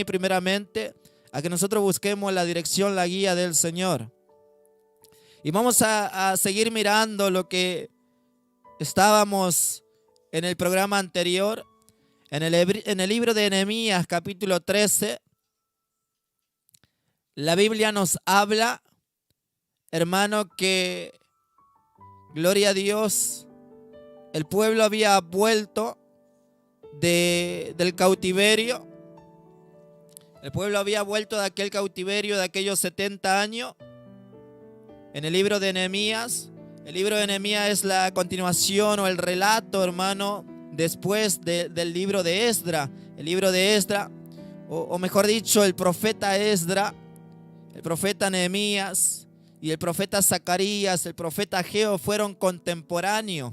primeramente a que nosotros busquemos la dirección, la guía del Señor. Y vamos a seguir mirando lo que estábamos en el programa anterior, en el libro de Nehemías, capítulo 13. La Biblia nos habla, hermano, que, gloria a Dios, el pueblo había vuelto del cautiverio. El pueblo había vuelto de aquel cautiverio de aquellos 70 años. En el libro de Nehemías, el libro de Nehemías es la continuación o el relato, hermano, después del libro de Esdra. El libro de Esdra, o mejor dicho, el profeta Esdra, el profeta Nehemías y el profeta Zacarías, el profeta Ageo fueron contemporáneos.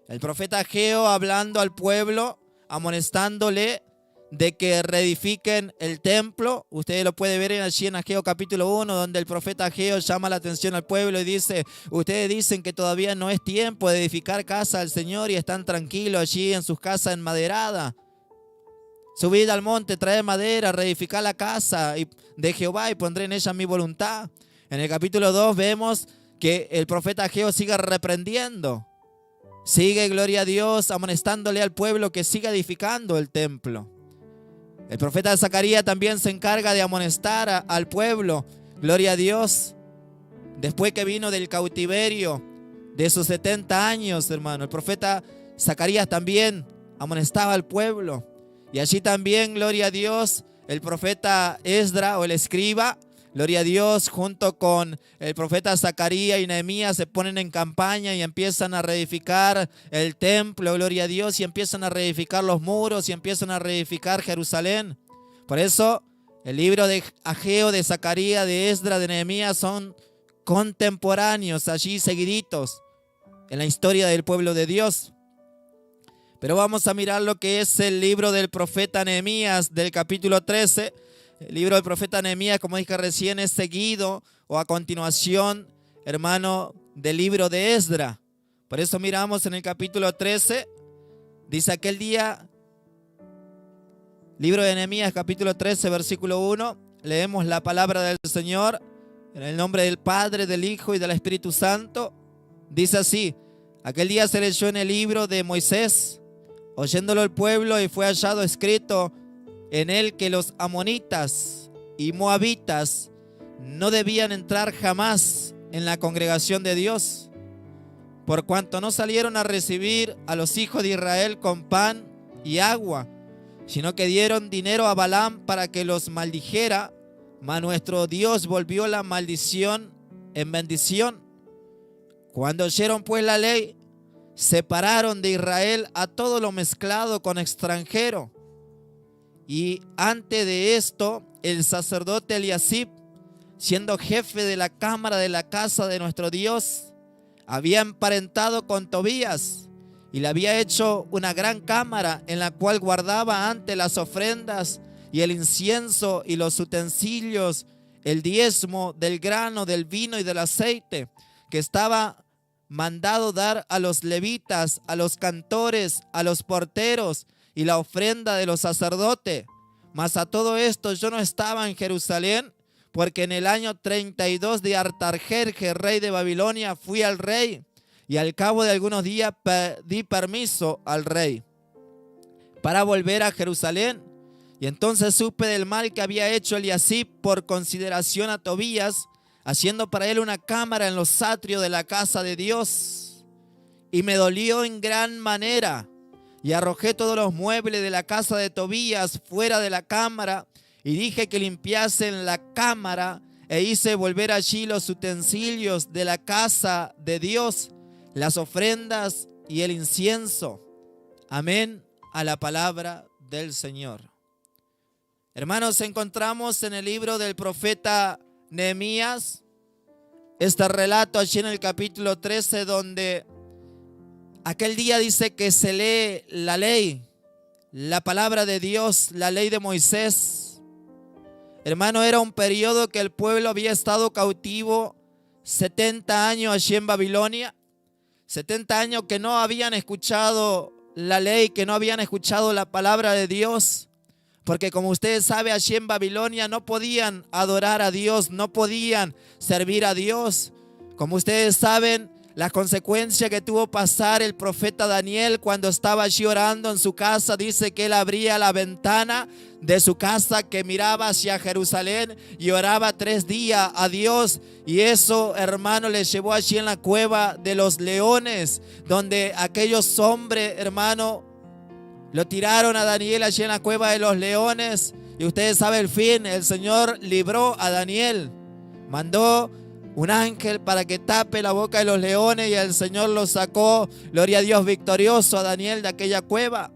El profeta Ageo hablando al pueblo, amonestándole de que reedifiquen el templo. Ustedes lo pueden ver allí en Ageo capítulo 1, donde el profeta Ageo llama la atención al pueblo y dice: ustedes dicen que todavía no es tiempo de edificar casa al Señor y están tranquilos allí en sus casas enmaderadas. Subid al monte, traed madera, reedificad la casa de Jehová y pondré en ella mi voluntad. En el capítulo 2 vemos que el profeta Ageo sigue reprendiendo. Sigue, gloria a Dios, amonestándole al pueblo que siga edificando el templo. El profeta Zacarías también se encarga de amonestar al pueblo, gloria a Dios, después que vino del cautiverio de sus 70 años, hermano. El profeta Zacarías también amonestaba al pueblo. Y allí también, gloria a Dios, el profeta Esdra o el escriba, gloria a Dios, junto con el profeta Zacarías y Nehemías se ponen en campaña y empiezan a reedificar el templo, gloria a Dios, y empiezan a reedificar los muros y empiezan a reedificar Jerusalén. Por eso el libro de Ageo, de Zacarías, de Esdra, de Nehemías son contemporáneos, allí seguiditos en la historia del pueblo de Dios. Pero vamos a mirar lo que es el libro del profeta Nehemías del capítulo 13. El libro del profeta Nehemías, como dije recién, es seguido o a continuación, hermano, del libro de Esdra. Por eso miramos en el capítulo 13, dice aquel día, libro de Nehemías, capítulo 13, versículo 1, leemos la palabra del Señor en el nombre del Padre, del Hijo y del Espíritu Santo. Dice así: aquel día se leyó en el libro de Moisés, oyéndolo el pueblo, y fue hallado escrito en él que los amonitas y moabitas no debían entrar jamás en la congregación de Dios, por cuanto no salieron a recibir a los hijos de Israel con pan y agua, sino que dieron dinero a Balaam para que los maldijera, mas nuestro Dios volvió la maldición en bendición. Cuando oyeron pues la ley, separaron de Israel a todo lo mezclado con extranjero. Y antes de esto, el sacerdote Eliasib, siendo jefe de la cámara de la casa de nuestro Dios, había emparentado con Tobías y le había hecho una gran cámara en la cual guardaba ante las ofrendas y el incienso y los utensilios, el diezmo del grano, del vino y del aceite, que estaba mandado dar a los levitas, a los cantores, a los porteros, y la ofrenda de los sacerdotes. Mas a todo esto yo no estaba en Jerusalén, porque en el año 32 de Artajerjes, rey de Babilonia, fui al rey, y al cabo de algunos días di permiso al rey para volver a Jerusalén. Y entonces supe del mal que había hecho Eliasib por consideración a Tobías, haciendo para él una cámara en los atrios de la casa de Dios. Y me dolió en gran manera, y arrojé todos los muebles de la casa de Tobías fuera de la cámara, y dije que limpiasen la cámara, e hice volver allí los utensilios de la casa de Dios, las ofrendas y el incienso. Amén a la palabra del Señor. Hermanos, encontramos en el libro del profeta Nehemías este relato allí en el capítulo 13, donde aquel día dice que se lee la ley, la palabra de Dios, la ley de Moisés. Hermano, era un periodo que el pueblo había estado cautivo 70 años allí en Babilonia. 70 años que no habían escuchado la ley, que no habían escuchado la palabra de Dios. Porque como ustedes saben, allí en Babilonia no podían adorar a Dios, no podían servir a Dios. Como ustedes saben, la consecuencia que tuvo pasar el profeta Daniel cuando estaba allí orando en su casa, dice que él abría la ventana de su casa que miraba hacia Jerusalén y oraba 3 días a Dios. Y eso, hermano, le llevó allí en la cueva de los leones, donde aquellos hombres, hermano, lo tiraron a Daniel allí en la cueva de los leones. Y ustedes saben el fin, el Señor libró a Daniel, mandó un ángel para que tape la boca de los leones y el Señor lo sacó, gloria a Dios, victorioso a Daniel de aquella cueva.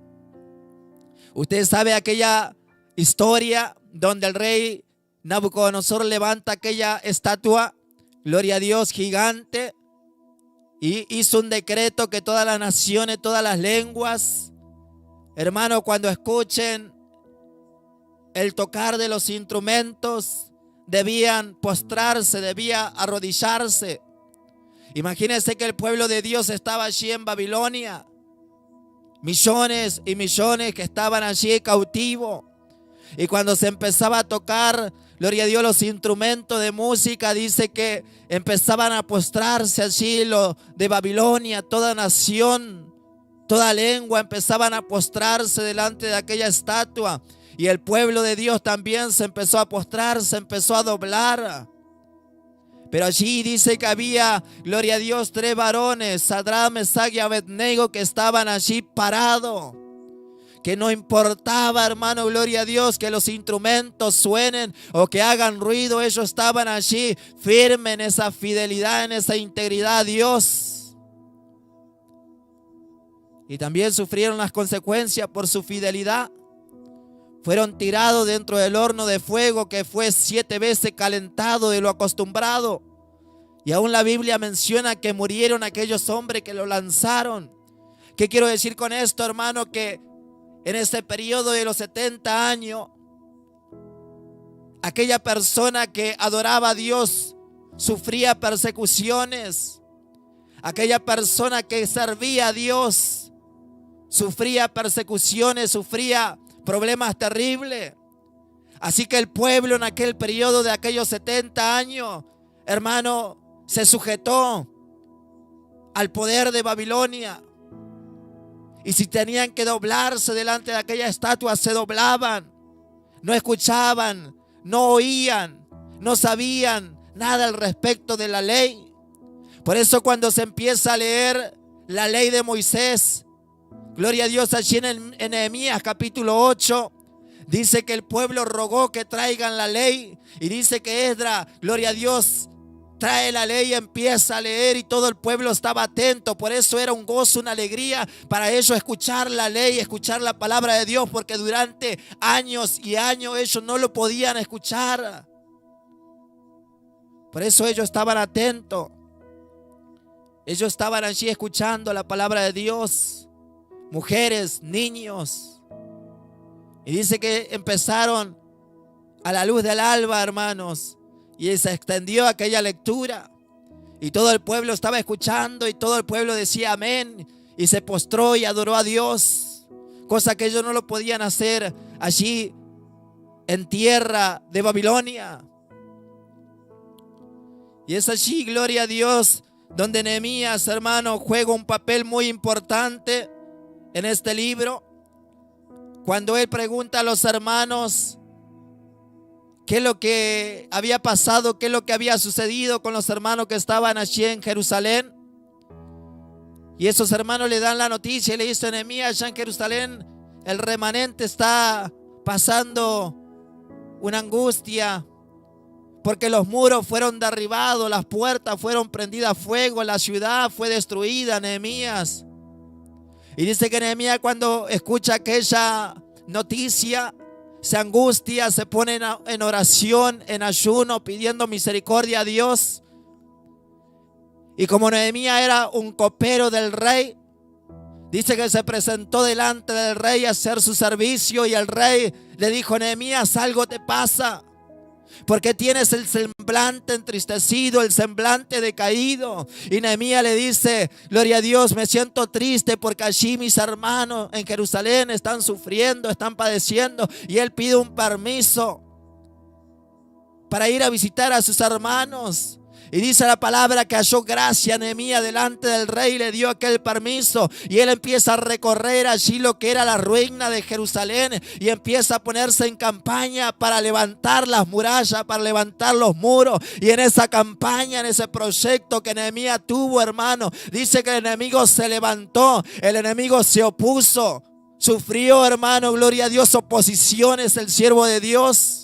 Usted sabe aquella historia donde el rey Nabucodonosor levanta aquella estatua, gloria a Dios, gigante, y hizo un decreto que todas las naciones, todas las lenguas, hermano, cuando escuchen el tocar de los instrumentos, debían postrarse, debían arrodillarse. Imagínense que el pueblo de Dios estaba allí en Babilonia. Millones y millones que estaban allí cautivos. Y cuando se empezaba a tocar, gloria a Dios, los instrumentos de música, dice que empezaban a postrarse allí los de Babilonia, toda nación, toda lengua, empezaban a postrarse delante de aquella estatua. Y el pueblo de Dios también se empezó a postrar, se empezó a doblar. Pero allí dice que había, gloria a Dios, 3 varones, Sadrach, Mesach y Abednego, que estaban allí parados. Que no importaba, hermano, gloria a Dios, que los instrumentos suenen o que hagan ruido. Ellos estaban allí firmes en esa fidelidad, en esa integridad a Dios. Y también sufrieron las consecuencias por su fidelidad. Fueron tirados dentro del horno de fuego que fue 7 veces calentado de lo acostumbrado. Y aún la Biblia menciona que murieron aquellos hombres que lo lanzaron. ¿Qué quiero decir con esto, hermano? Que en ese periodo de los 70 años, aquella persona que adoraba a Dios sufría persecuciones. Aquella persona que servía a Dios sufría persecuciones, sufría problemas terribles. Así que el pueblo en aquel periodo de aquellos 70 años, hermano, se sujetó al poder de Babilonia. Y si tenían que doblarse delante de aquella estatua, se doblaban. No escuchaban, no oían, no sabían nada al respecto de la ley. Por eso cuando se empieza a leer la ley de Moisés, gloria a Dios, allí en Nehemías capítulo 8, dice que el pueblo rogó que traigan la ley. Y dice que Esdras, gloria a Dios, trae la ley y empieza a leer y todo el pueblo estaba atento. Por eso era un gozo, una alegría para ellos escuchar la ley, escuchar la palabra de Dios, porque durante años y años ellos no lo podían escuchar. Por eso ellos estaban atentos. Ellos estaban allí escuchando la palabra de Dios. Mujeres, niños. Y dice que empezaron a la luz del alba, hermanos. Y se extendió aquella lectura. Y todo el pueblo estaba escuchando y todo el pueblo decía amén. Y se postró y adoró a Dios. Cosa que ellos no lo podían hacer allí en tierra de Babilonia. Y es allí, gloria a Dios, donde Nehemías, hermano, juega un papel muy importante en este libro. Cuando él pregunta a los hermanos qué es lo que había pasado, qué es lo que había sucedido con los hermanos que estaban allí en Jerusalén. Y esos hermanos le dan la noticia y le dicen: Nehemías, allá en Jerusalén el remanente está pasando una angustia, porque los muros fueron derribados, las puertas fueron prendidas a fuego, la ciudad fue destruida, Nehemías. Y dice que Nehemías, cuando escucha aquella noticia, se angustia, se pone en oración, en ayuno, pidiendo misericordia a Dios. Y como Nehemías era un copero del rey, dice que se presentó delante del rey a hacer su servicio. Y el rey le dijo: Nehemías, algo te pasa. Porque tienes el semblante entristecido, el semblante decaído. Y Nehemías le dice, gloria a Dios, me siento triste porque allí mis hermanos en Jerusalén están sufriendo, están padeciendo. Y él pide un permiso para ir a visitar a sus hermanos. Y dice la palabra que halló gracia Nehemías delante del rey y le dio aquel permiso. Y él empieza a recorrer allí lo que era la ruina de Jerusalén. Y empieza a ponerse en campaña para levantar las murallas, para levantar los muros. Y en esa campaña, en ese proyecto que Nehemías tuvo, hermano, dice que el enemigo se levantó, el enemigo se opuso. Sufrió, hermano, gloria a Dios, oposiciones el siervo de Dios.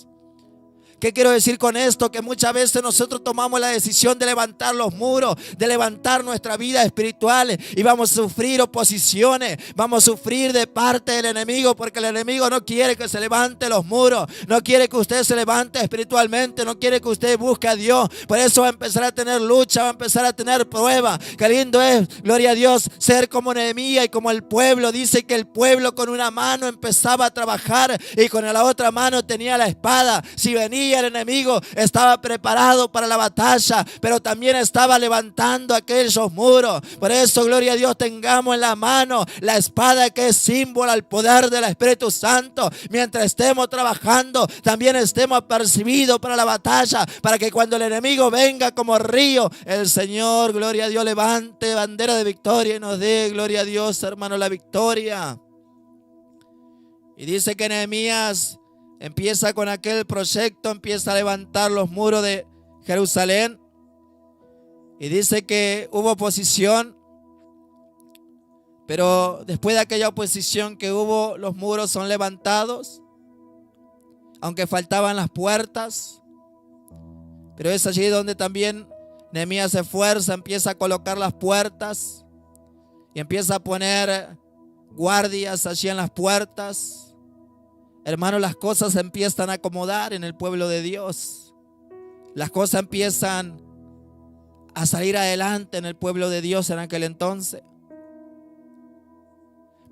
¿Qué quiero decir con esto? Que muchas veces nosotros tomamos la decisión de levantar los muros, de levantar nuestra vida espiritual y vamos a sufrir oposiciones, vamos a sufrir de parte del enemigo, porque el enemigo no quiere que se levante los muros, no quiere que usted se levante espiritualmente, no quiere que usted busque a Dios. Por eso va a empezar a tener lucha, va a empezar a tener prueba. Qué lindo es, gloria a Dios, ser como Nehemías y como el pueblo. Dice que el pueblo con una mano empezaba a trabajar y con la otra mano tenía la espada. Si venía el enemigo, estaba preparado para la batalla, pero también estaba levantando aquellos muros. Por eso, gloria a Dios, tengamos en la mano la espada, que es símbolo al poder del Espíritu Santo. Mientras estemos trabajando, también estemos apercibidos para la batalla, para que cuando el enemigo venga como río, el Señor, gloria a Dios, levante bandera de victoria y nos dé, gloria a Dios, hermano, la victoria. Y dice que Nehemías empieza con aquel proyecto, empieza a levantar los muros de Jerusalén. Y dice que hubo oposición, pero después de aquella oposición que hubo, los muros son levantados, aunque faltaban las puertas. Pero es allí donde también Nehemías se esfuerza, empieza a colocar las puertas y empieza a poner guardias allí en las puertas. Hermanos, las cosas se empiezan a acomodar en el pueblo de Dios. Las cosas empiezan a salir adelante en el pueblo de Dios en aquel entonces.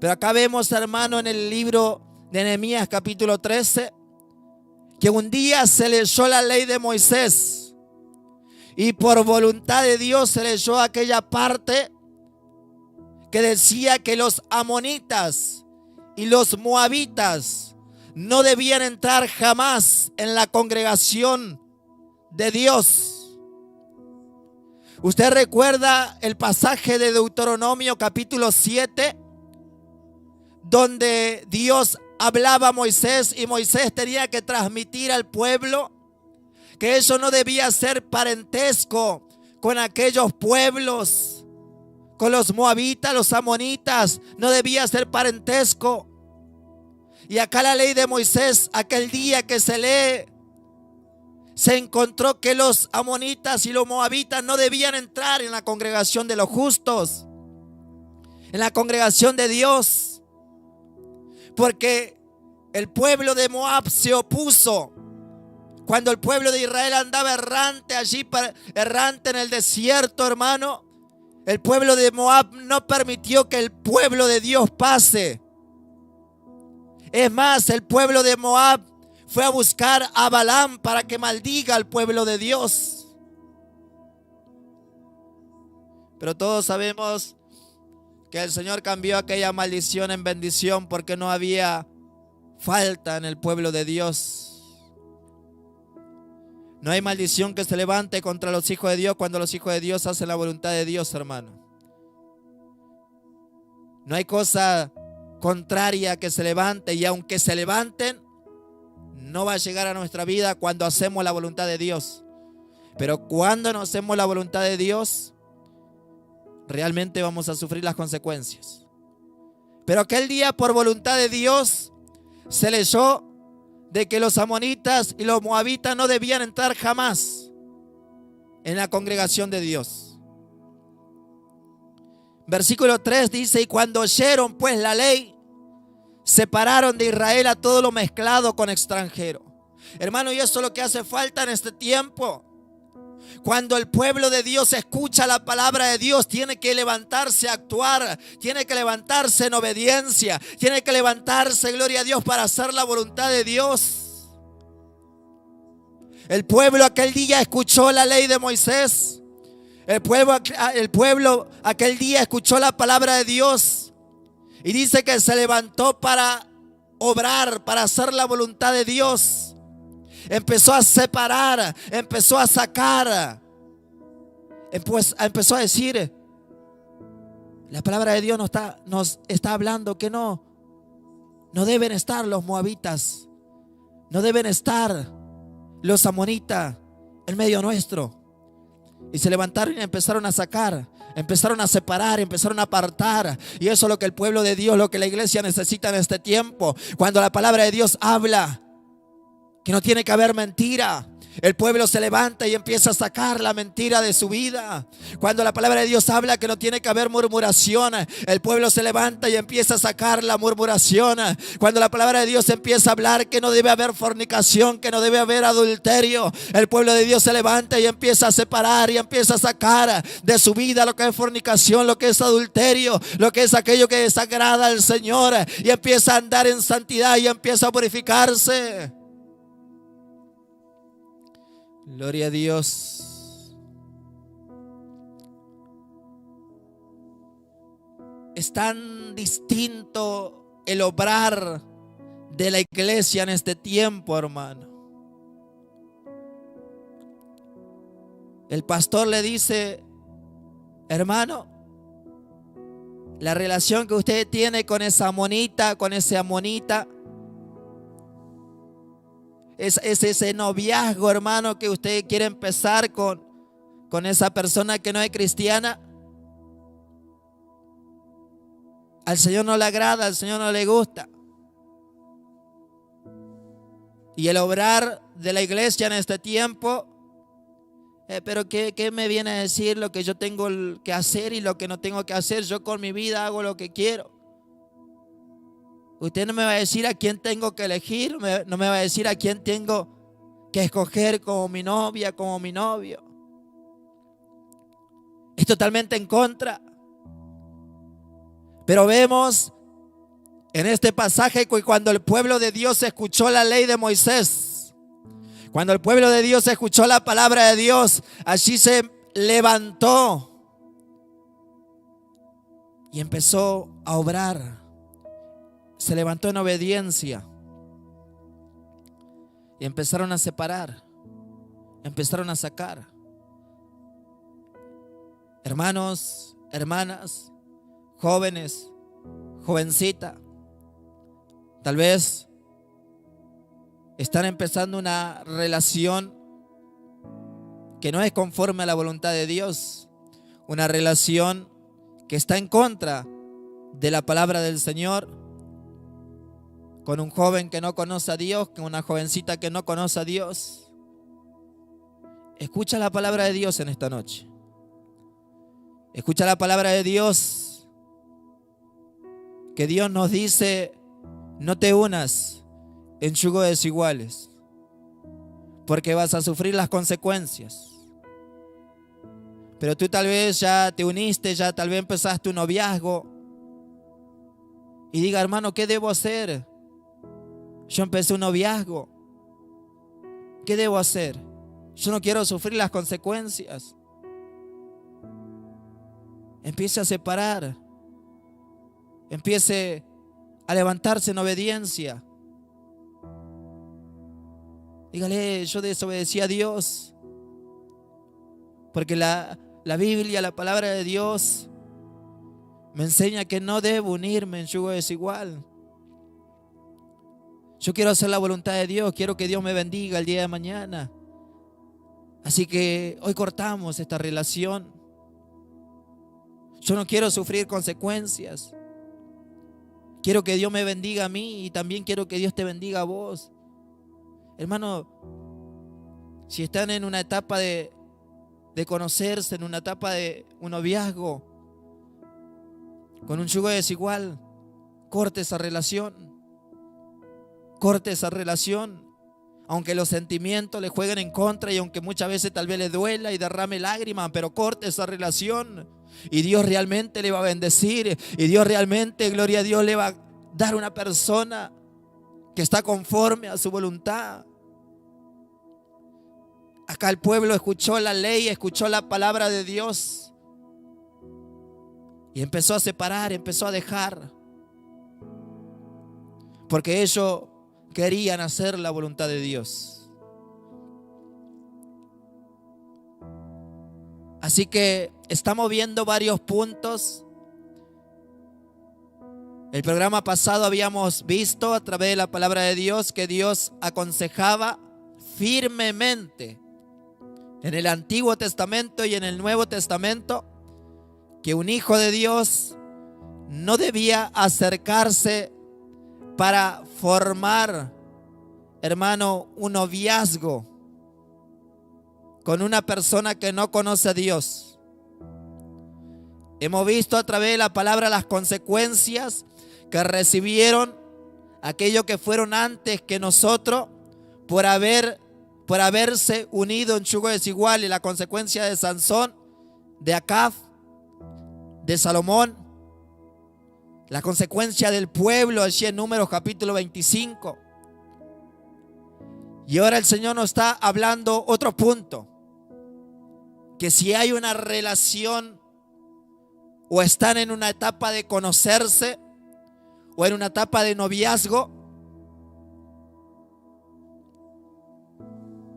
Pero acá vemos, hermano, en el libro de Nehemías capítulo 13, que un día se leyó la ley de Moisés y por voluntad de Dios se leyó aquella parte que decía que los amonitas y los moabitas no debían entrar jamás en la congregación de Dios. Usted recuerda el pasaje de Deuteronomio capítulo 7, donde Dios hablaba a Moisés y Moisés tenía que transmitir al pueblo que eso no debía ser parentesco con aquellos pueblos, con los moabitas, los amonitas, no debía ser parentesco. Y acá la ley de Moisés, aquel día que se lee, se encontró que los amonitas y los moabitas no debían entrar en la congregación de los justos, en la congregación de Dios, porque el pueblo de Moab se opuso. Cuando el pueblo de Israel andaba errante allí, errante en el desierto, hermano, el pueblo de Moab no permitió que el pueblo de Dios pase. Es más, el pueblo de Moab fue a buscar a Balaam para que maldiga al pueblo de Dios. Pero todos sabemos que el Señor cambió aquella maldición en bendición, porque no había falta en el pueblo de Dios. No hay maldición que se levante contra los hijos de Dios cuando los hijos de Dios hacen la voluntad de Dios, hermano. No hay cosa contraria que se levante, y aunque se levanten, no va a llegar a nuestra vida cuando hacemos la voluntad de Dios. Pero cuando no hacemos la voluntad de Dios, realmente vamos a sufrir las consecuencias. Pero aquel día, por voluntad de Dios, se leyó de que los amonitas y los moabitas no debían entrar jamás en la congregación de Dios. Versículo 3 dice: y cuando oyeron pues la ley, separaron de Israel a todo lo mezclado con extranjero. Hermano, y eso es lo que hace falta en este tiempo. Cuando el pueblo de Dios escucha la palabra de Dios, tiene que levantarse a actuar, tiene que levantarse en obediencia, tiene que levantarse, gloria a Dios, para hacer la voluntad de Dios. El pueblo aquel día escuchó la ley de Moisés. El pueblo aquel día escuchó la palabra de Dios. Y dice que se levantó para obrar, para hacer la voluntad de Dios. Empezó a separar, empezó a sacar. Empezó a decir, la palabra de Dios nos está hablando que no deben estar los moabitas, no deben estar los amonitas en medio nuestro. Y se levantaron y empezaron a sacar, empezaron a separar, empezaron a apartar. Y eso es lo que el pueblo de Dios, lo que la iglesia necesita en este tiempo. Cuando la palabra de Dios habla que no tiene que haber mentira, el pueblo se levanta y empieza a sacar la mentira de su vida. Cuando la palabra de Dios habla que no tiene que haber murmuración, el pueblo se levanta y empieza a sacar la murmuración. Cuando la palabra de Dios empieza a hablar que no debe haber fornicación, que no debe haber adulterio, el pueblo de Dios se levanta y empieza a separar y empieza a sacar de su vida lo que es fornicación, lo que es adulterio, lo que es aquello que desagrada al Señor, y empieza a andar en santidad y empieza a purificarse. Gloria a Dios. Es tan distinto el obrar de la iglesia en este tiempo, hermano. El pastor le dice, hermano, la relación que usted tiene con esa amonita, con ese amonita, es ese noviazgo, hermano, que usted quiere empezar con esa persona que no es cristiana. Al Señor no le agrada, al Señor no le gusta. Y el obrar de la iglesia en este tiempo, pero ¿qué me viene a decir lo que yo tengo que hacer y lo que no tengo que hacer? Yo con mi vida hago lo que quiero. Usted no me va a decir a quién tengo que elegir, no me va a decir a quién tengo que escoger como mi novia, como mi novio. Es totalmente en contra. Pero vemos en este pasaje que cuando el pueblo de Dios escuchó la ley de Moisés, cuando el pueblo de Dios escuchó la palabra de Dios, allí se levantó y empezó a obrar. Se levantó en obediencia y empezaron a separar, empezaron a sacar. Hermanos, hermanas, jóvenes, jovencita, tal vez están empezando una relación que no es conforme a la voluntad de Dios, una relación que está en contra de la palabra del Señor, con un joven que no conoce a Dios, con una jovencita que no conoce a Dios. Escucha la palabra de Dios en esta noche. Escucha la palabra de Dios, que Dios nos dice, no te unas en yugo desiguales, porque vas a sufrir las consecuencias. Pero tú tal vez ya te uniste, ya tal vez empezaste un noviazgo y diga, hermano, ¿qué debo hacer? Yo empecé un noviazgo. ¿Qué debo hacer? Yo no quiero sufrir las consecuencias. Empiece a separar. Empiece a levantarse en obediencia. Dígale, yo desobedecí a Dios. Porque la Biblia, la palabra de Dios, me enseña que no debo unirme en yugo desigual. Yo quiero hacer la voluntad de Dios, quiero que Dios me bendiga el día de mañana. Así que hoy cortamos esta relación. Yo no quiero sufrir consecuencias. Quiero que Dios me bendiga a mí y también quiero que Dios te bendiga a vos. Hermano, si están en una etapa de conocerse, en una etapa de un noviazgo, con un yugo desigual, corte esa relación. Corte esa relación, aunque los sentimientos le jueguen en contra y aunque muchas veces tal vez le duela y derrame lágrimas, pero corte esa relación y Dios realmente le va a bendecir y Dios realmente, gloria a Dios, le va a dar una persona que está conforme a su voluntad. Acá el pueblo escuchó la ley, escuchó la palabra de Dios y empezó a separar, empezó a dejar, porque ellos querían hacer la voluntad de Dios. Así que estamos viendo varios puntos. El programa pasado habíamos visto a través de la palabra de Dios que Dios aconsejaba firmemente en el Antiguo Testamento y en el Nuevo Testamento que un hijo de Dios no debía acercarse para formar, hermano, un noviazgo con una persona que no conoce a Dios. Hemos visto a través de la palabra las consecuencias que recibieron aquellos que fueron antes que nosotros por haberse unido en yugo desigual, y la consecuencia de Sansón, de Acab, de Salomón, la consecuencia del pueblo allí en Números capítulo 25. Y ahora el Señor nos está hablando otro punto, que si hay una relación o están en una etapa de conocerse o en una etapa de noviazgo,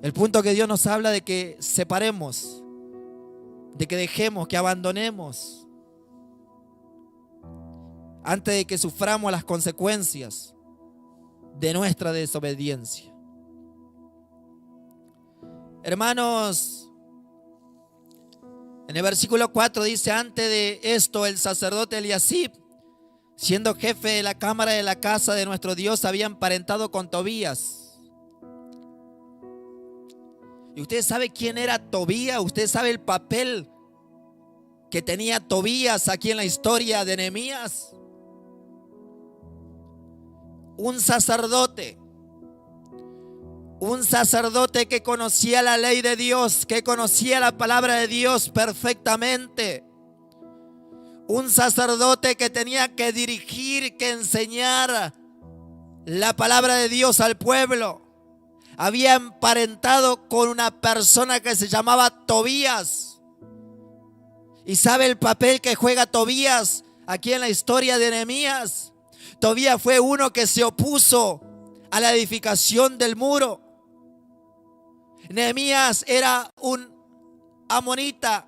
el punto que Dios nos habla de que separemos, de que dejemos, que abandonemos, antes de que suframos las consecuencias de nuestra desobediencia. Hermanos, en el versículo 4 dice: antes de esto el sacerdote Eliasib, siendo jefe de la cámara de la casa de nuestro Dios, había emparentado con Tobías. ¿Y usted sabe quién era Tobías? ¿Usted sabe el papel que tenía Tobías aquí en la historia de Nehemías? Un sacerdote que conocía la ley de Dios, que conocía la palabra de Dios perfectamente. Un sacerdote que tenía que dirigir, que enseñar la palabra de Dios al pueblo. Había emparentado con una persona que se llamaba Tobías. ¿Y sabe el papel que juega Tobías aquí en la historia de Nehemías? Tobías fue uno que se opuso a la edificación del muro. Nehemías era un amonita.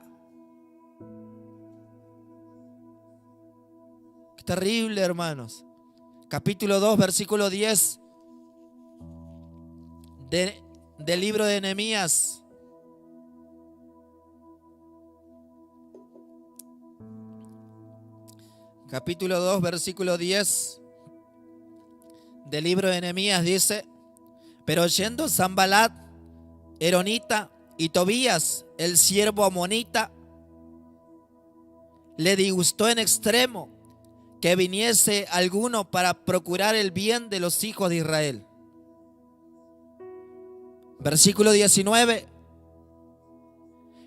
Qué terrible, hermanos. Capítulo 2, versículo 10 del libro de Nehemías. Capítulo 2, versículo 10 del libro de Nehemías dice: pero oyendo Sanballat, Eronita, y Tobías, el siervo amonita, le disgustó en extremo que viniese alguno para procurar el bien de los hijos de Israel. Versículo 19: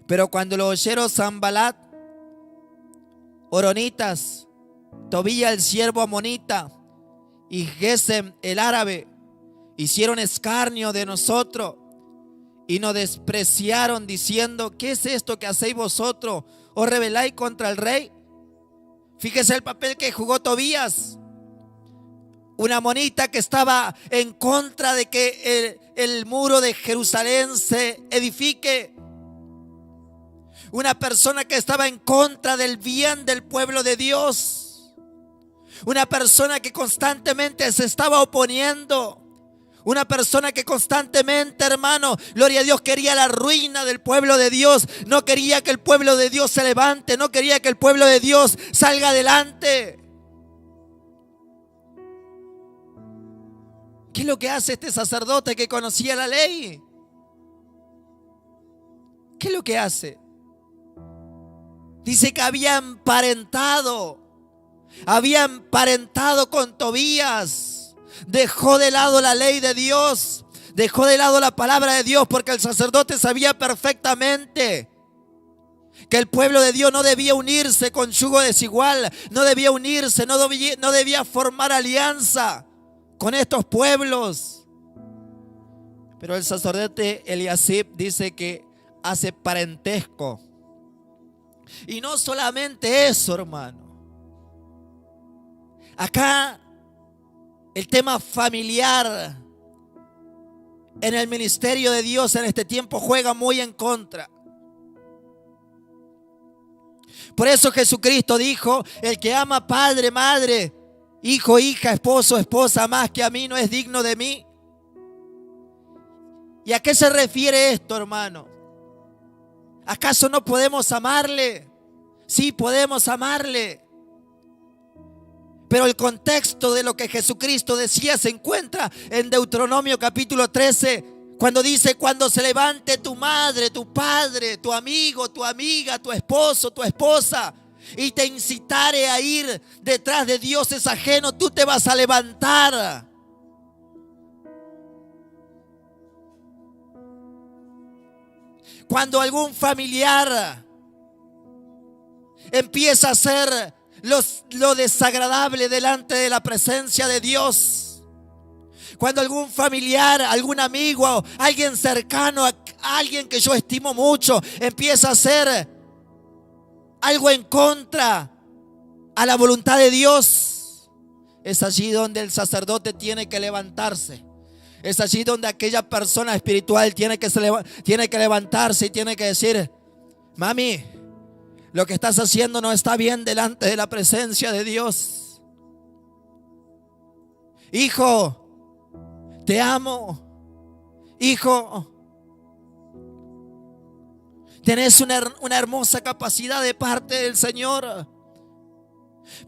pero cuando lo oyeron Sanballat, Oronitas, Tobías el siervo amonita y Gesem el árabe, hicieron escarnio de nosotros y nos despreciaron diciendo: ¿qué es esto que hacéis vosotros? ¿Os rebeláis contra el rey? Fíjese el papel que jugó Tobías. Una amonita que estaba en contra de que el muro de Jerusalén se edifique. Una persona que estaba en contra del bien del pueblo de Dios. Una persona que constantemente se estaba oponiendo. Una persona que constantemente, hermano, gloria a Dios, quería la ruina del pueblo de Dios. No quería que el pueblo de Dios se levante. No quería que el pueblo de Dios salga adelante. ¿Qué es lo que hace este sacerdote que conocía la ley? ¿Qué es lo que hace? Dice que había emparentado con Tobías. Dejó de lado la ley de Dios, dejó de lado la palabra de Dios, porque el sacerdote sabía perfectamente que el pueblo de Dios no debía unirse con yugo desigual, no debía unirse, no debía formar alianza con estos pueblos. Pero el sacerdote Eliasib dice que hace parentesco. Y no solamente eso, hermano. Acá el tema familiar en el ministerio de Dios en este tiempo juega muy en contra. Por eso Jesucristo dijo: el que ama padre, madre, hijo, hija, esposo, esposa más que a mí no es digno de mí. ¿Y a qué se refiere esto, hermano? ¿Acaso no podemos amarle? Sí, podemos amarle. Pero el contexto de lo que Jesucristo decía se encuentra en Deuteronomio capítulo 13, cuando dice: cuando se levante tu madre, tu padre, tu amigo, tu amiga, tu esposo, tu esposa, y te incitare a ir detrás de dioses ajenos, tú te vas a levantar. Cuando algún familiar empieza a hacer lo desagradable delante de la presencia de Dios, cuando algún familiar, algún amigo, alguien cercano, alguien que yo estimo mucho, empieza a hacer algo en contra a la voluntad de Dios, es allí donde el sacerdote tiene que levantarse. Es allí donde aquella persona espiritual tiene que levantarse y tiene que decir: mami, lo que estás haciendo no está bien delante de la presencia de Dios. Hijo, te amo. Hijo, tenés una hermosa capacidad de parte del Señor,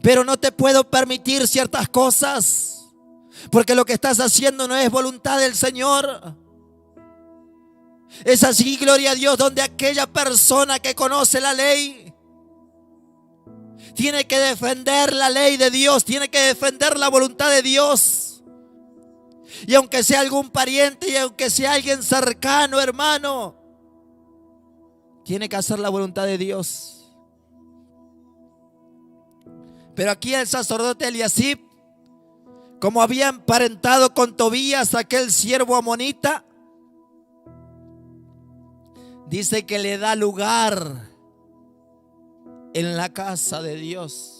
pero no te puedo permitir ciertas cosas, porque lo que estás haciendo no es voluntad del Señor. Es así, gloria a Dios, donde aquella persona que conoce la ley tiene que defender la ley de Dios, tiene que defender la voluntad de Dios. Y aunque sea algún pariente y aunque sea alguien cercano, hermano, tiene que hacer la voluntad de Dios. Pero aquí el sacerdote Eliasib, como había emparentado con Tobías, aquel siervo amonita, dice que le da lugar en la casa de Dios.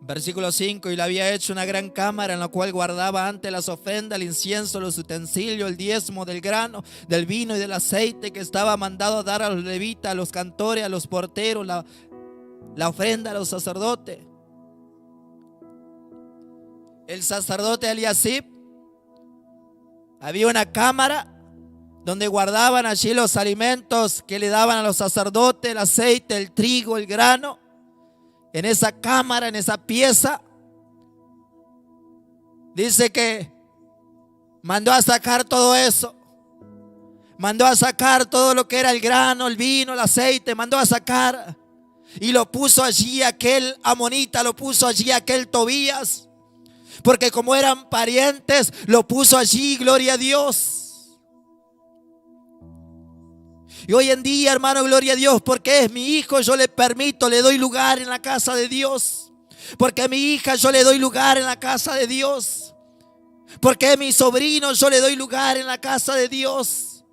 Versículo 5: y le había hecho una gran cámara en la cual guardaba antes las ofrendas, el incienso, los utensilios, el diezmo del grano, del vino y del aceite que estaba mandado a dar a los levitas, a los cantores, a los porteros, la ofrenda a los sacerdotes. El sacerdote Eliasib, había una cámara donde guardaban allí los alimentos que le daban a los sacerdotes, el aceite, el trigo, el grano. En esa cámara, en esa pieza, dice que mandó a sacar todo eso. Mandó a sacar todo lo que era el grano, el vino, el aceite, mandó a sacar. Y lo puso allí aquel amonita, lo puso allí aquel Tobías, porque como eran parientes, lo puso allí, gloria a Dios. Y hoy en día, hermano, gloria a Dios, porque es mi hijo, yo le permito, le doy lugar en la casa de Dios. Porque a mi hija yo le doy lugar en la casa de Dios. Porque es mi sobrino, yo le doy lugar en la casa de Dios.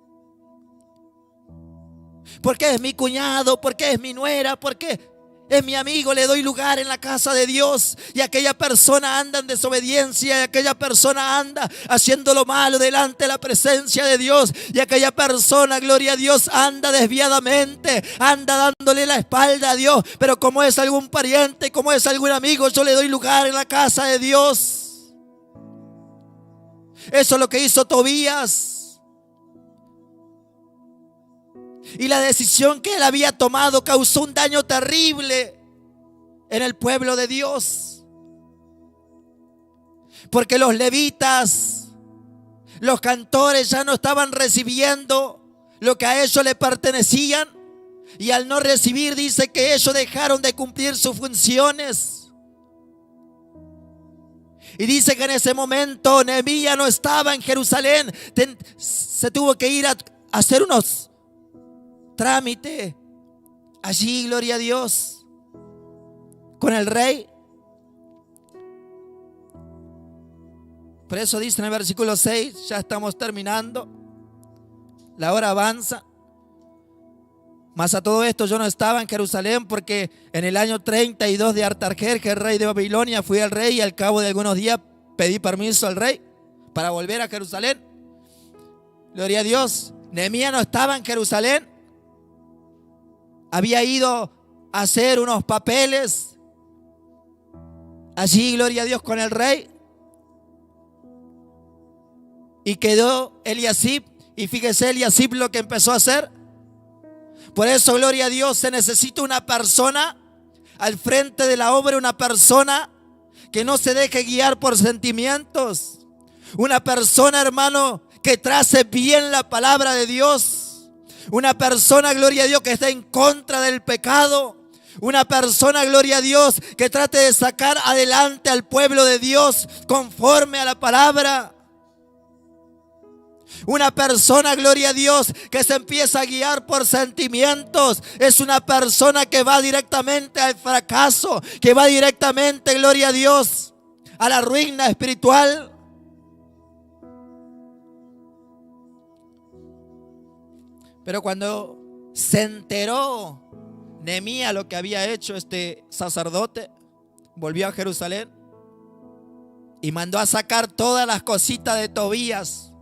Porque es mi cuñado, porque es mi nuera, porque es mi amigo, le doy lugar en la casa de Dios. Y aquella persona anda en desobediencia, y aquella persona anda haciendo lo malo delante de la presencia de Dios, y aquella persona, gloria a Dios, anda desviadamente, anda dándole la espalda a Dios. Pero como es algún pariente, como es algún amigo, yo le doy lugar en la casa de Dios. Eso es lo que hizo Tobías. Y la decisión que él había tomado causó un daño terrible en el pueblo de Dios. Porque los levitas, los cantores ya no estaban recibiendo lo que a ellos le pertenecían. Y al no recibir, dice que ellos dejaron de cumplir sus funciones. Y dice que en ese momento Nehemías no estaba en Jerusalén. Se tuvo que ir a hacer unos trámite allí, gloria a Dios, con el rey. Por eso dice en el versículo 6, ya estamos terminando, la hora avanza. Mas a todo esto yo no estaba en Jerusalén, porque en el año 32 de Artajerjes, rey de Babilonia, fui al rey y al cabo de algunos días pedí permiso al rey para volver a Jerusalén. Gloria a Dios. Nehemías no estaba en Jerusalén. Había ido a hacer unos papeles allí, gloria a Dios, con el rey. Y quedó Eliasib. Y fíjese Eliasib lo que empezó a hacer. Por eso, gloria a Dios, se necesita una persona al frente de la obra, una persona que no se deje guiar por sentimientos. Una persona, hermano, que trace bien la palabra de Dios. Una persona, gloria a Dios, que está en contra del pecado. Una persona, gloria a Dios, que trate de sacar adelante al pueblo de Dios conforme a la palabra. Una persona, gloria a Dios, que se empieza a guiar por sentimientos, es una persona que va directamente al fracaso, que va directamente, gloria a Dios, a la ruina espiritual. Pero cuando se enteró Nehemías lo que había hecho este sacerdote, volvió a Jerusalén y mandó a sacar todas las cositas de Tobías.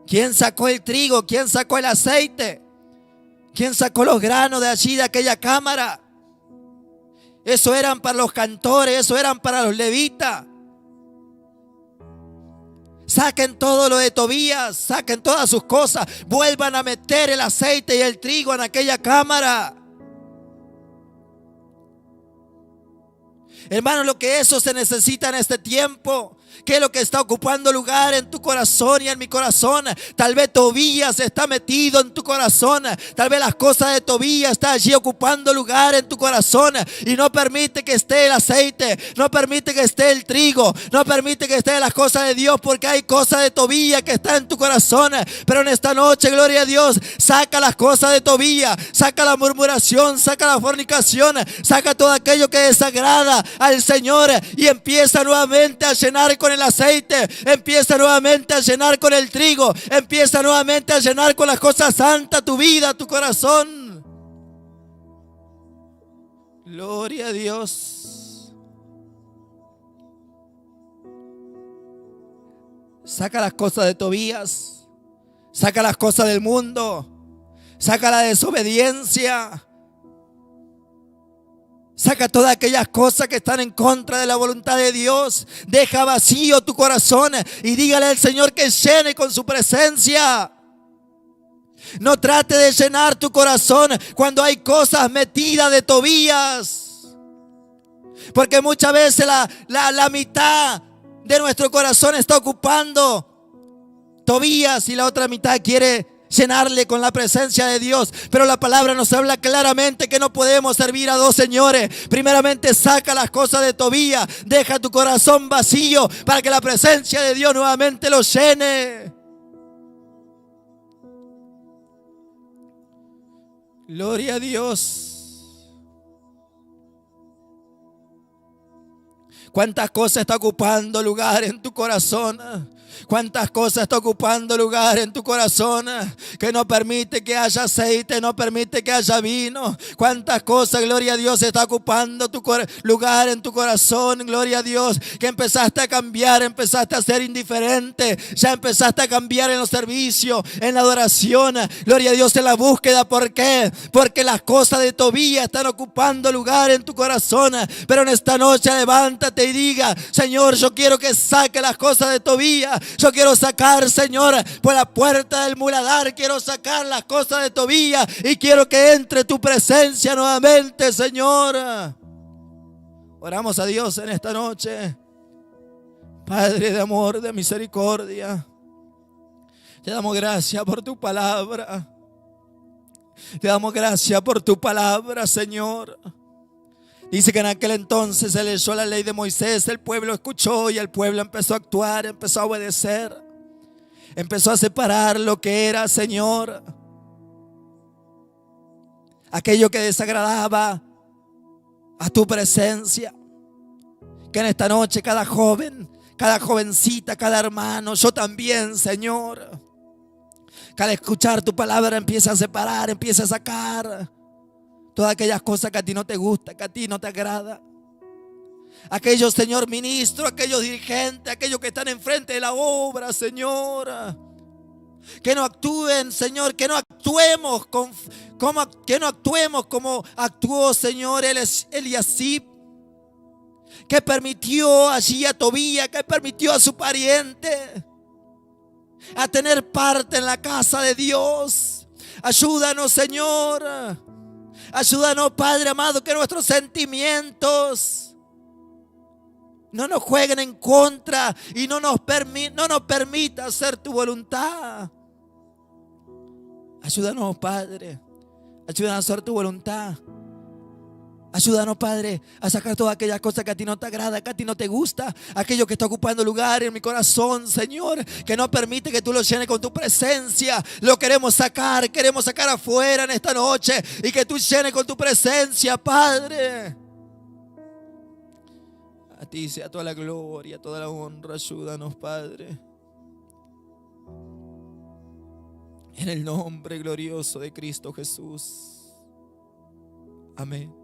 ¿Quién sacó el trigo? ¿Quién sacó el aceite? ¿Quién sacó los granos de allí, de aquella cámara? Eso eran para los cantores, eso eran para los levitas. Saquen todo lo de Tobías, saquen todas sus cosas, vuelvan a meter el aceite y el trigo en aquella cámara. Hermano, lo que eso se necesita en este tiempo. ¿Qué es lo que está ocupando lugar en tu corazón y en mi corazón? Tal vez Tobías está metido en tu corazón. Tal vez las cosas de Tobías están allí ocupando lugar en tu corazón y no permite que esté el aceite, no permite que esté el trigo, no permite que esté las cosas de Dios, porque hay cosas de Tobías que están en tu corazón. Pero en esta noche, gloria a Dios, saca las cosas de Tobías, saca la murmuración, saca la fornicación, saca todo aquello que desagrada al Señor y empieza nuevamente a llenar con el aceite, empieza nuevamente a llenar con el trigo, empieza nuevamente a llenar con las cosas santas tu vida, tu corazón. Gloria a Dios. Saca las cosas de Tobías, saca las cosas del mundo, saca la desobediencia. Saca todas aquellas cosas que están en contra de la voluntad de Dios. Deja vacío tu corazón y dígale al Señor que llene con su presencia. No trate de llenar tu corazón cuando hay cosas metidas de Tobías. Porque muchas veces la mitad de nuestro corazón está ocupando Tobías y la otra mitad quiere llenarle con la presencia de Dios. Pero la palabra nos habla claramente que no podemos servir a dos señores. Primeramente saca las cosas de Tobías, deja tu corazón vacío para que la presencia de Dios nuevamente lo llene. Gloria a Dios. ¿Cuántas cosas está ocupando lugar en tu corazón? ¿Cuántas cosas está ocupando lugar en tu corazón que no permite que haya aceite, no permite que haya vino? ¿Cuántas cosas, gloria a Dios, está ocupando tu lugar en tu corazón? Gloria a Dios, que empezaste a cambiar, empezaste a ser indiferente, ya empezaste a cambiar en los servicios, en la adoración, gloria a Dios, en la búsqueda. ¿Por qué? Porque las cosas de Tobías están ocupando lugar en tu corazón. Pero en esta noche levántate y diga: Señor, yo quiero que saque las cosas de Tobías. Yo quiero sacar, Señor, por la puerta del muladar, quiero sacar las cosas de Tobías y quiero que entre tu presencia nuevamente, Señor. Oramos a Dios en esta noche. Padre de amor, de misericordia, te damos gracias por tu palabra. Te damos gracias por tu palabra, Señor. Dice que en aquel entonces se leyó la ley de Moisés, el pueblo escuchó y el pueblo empezó a actuar, empezó a obedecer, empezó a separar lo que era, Señor, aquello que desagradaba a tu presencia. Que en esta noche cada joven, cada jovencita, cada hermano, yo también, Señor, que al escuchar tu palabra empiece a separar, empiece a sacar todas aquellas cosas que a ti no te gustan, que a ti no te agrada. Aquellos, Señor, ministros, aquellos dirigentes, aquellos que están enfrente de la obra, Señor, que no actúen, Señor, que no actuemos como actuó, Señor, Eliasib, que permitió allí a Tobías, que permitió a su pariente a tener parte en la casa de Dios. Ayúdanos, Señor. Ayúdanos, Padre amado, que nuestros sentimientos no nos jueguen en contra y no nos permita hacer tu voluntad. Ayúdanos, Padre. Ayúdanos a hacer tu voluntad. Ayúdanos, Padre, a sacar todas aquellas cosas que a ti no te agrada, que a ti no te gusta. Aquello que está ocupando lugar en mi corazón, Señor, que no permite que tú lo llenes con tu presencia. Lo queremos sacar afuera en esta noche y que tú llenes con tu presencia, Padre. A ti sea toda la gloria, toda la honra. Ayúdanos, Padre. En el nombre glorioso de Cristo Jesús. Amén.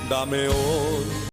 Dame hoy